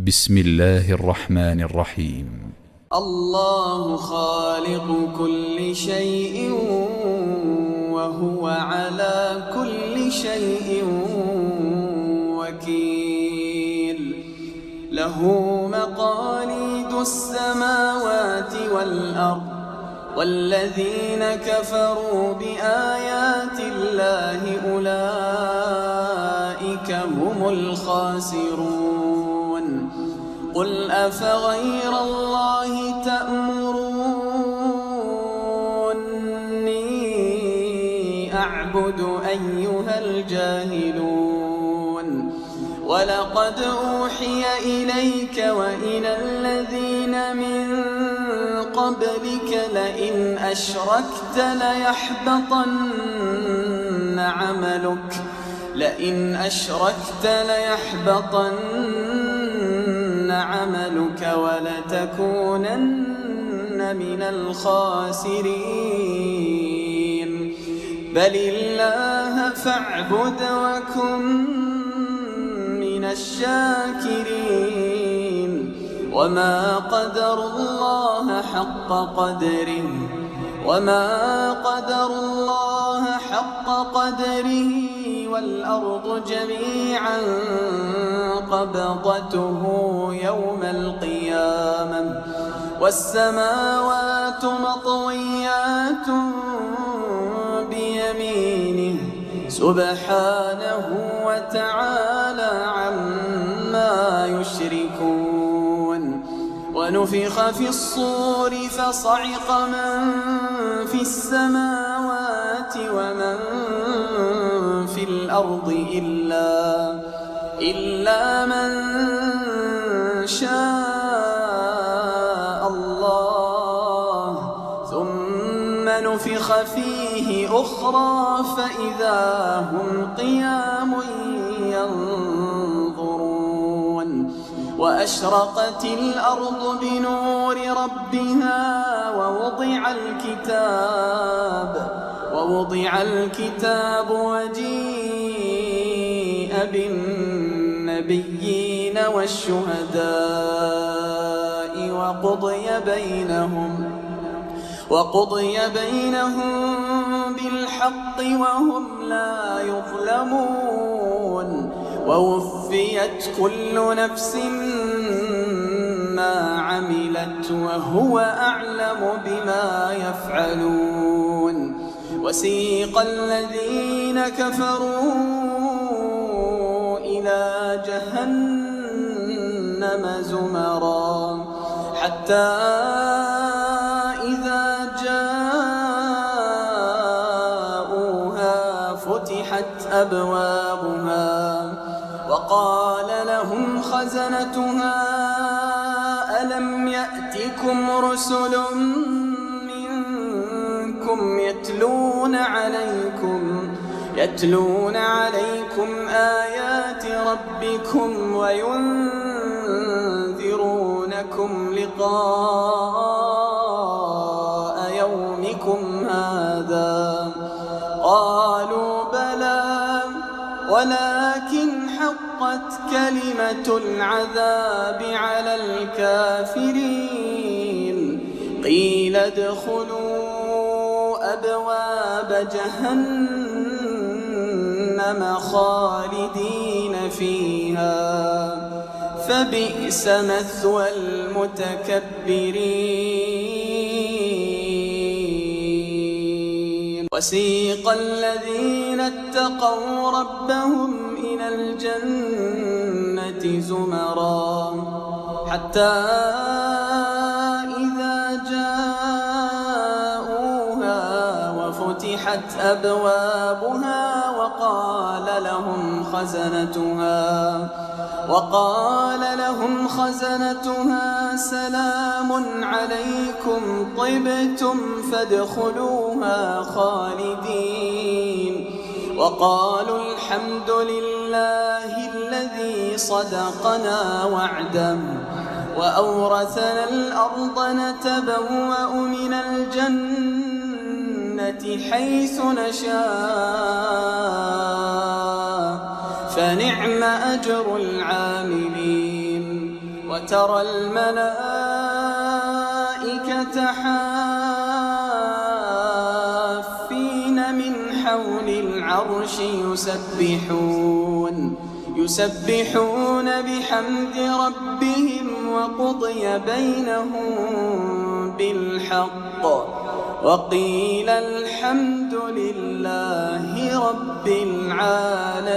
بسم الله الرحمن الرحيم. الله خالق كل شيء وهو على كل شيء وكيل. له مقاليد السماوات والأرض، والذين كفروا بآيات الله أولئك هم الخاسرون. قل أفغير الله تأمروني أعبد أيها الجاهلون؟ ولقد أوحي إليك وإلى الذين من قبلك لئن أشركت ليحبطن عملك ولتكونن من الخاسرين. بل الله فاعبد وكن من الشاكرين. وما قدروا الله حق قدره والأرض جميعا قبضته يوم القيامة والسماوات مطويات بيمينه سبحانه وتعالى عما يشركون. ونفخ في الصور فصعق من في السماوات ومن في الأرض إلا من شاء الله، ثم نفخ فيه أخرى فإذا هم قيام ينظرون. وأشرقت الأرض بنور ربها ووضع الكتاب وجيء بالنبيين والشهداء وقضي بينهم بالحق وهم لا يظلمون. ووفيت كل نفس ما عملت وهو أعلم بما يفعلون. وسيق الذين كفروا إلى جهنم زمرا حتى إذا جاءوها فتحت أبوابها وقال لهم خزنتها ألم يأتكم رسل منكم يتلون عليكم آيات ربكم وينذرونكم لقاء يومكم هذا؟ قالوا بلى ولكن حقت كلمة العذاب على الكافرين. قيل ادخلوا أبواب جهنم خالدين فيها فبئس مثوى المتكبرين. وسيق الذين اتقوا ربهم إلى الجنة زمرا حتى إذا جاءوها وفتحت أبوابها وقال لهم خزنتها سلام عليكم طبتم فادخلوها خالدين. وقالوا الحمد لله الذي صدقنا وعده وأورثنا الأرض نتبوأ من الجنة حيث نشاء فنعم أجر العاملين. وترى الملائكة حافين من حول العرش يسبحون بحمد ربهم وقضي بينهم بالحق وقيل الحمد لله رب العالمين.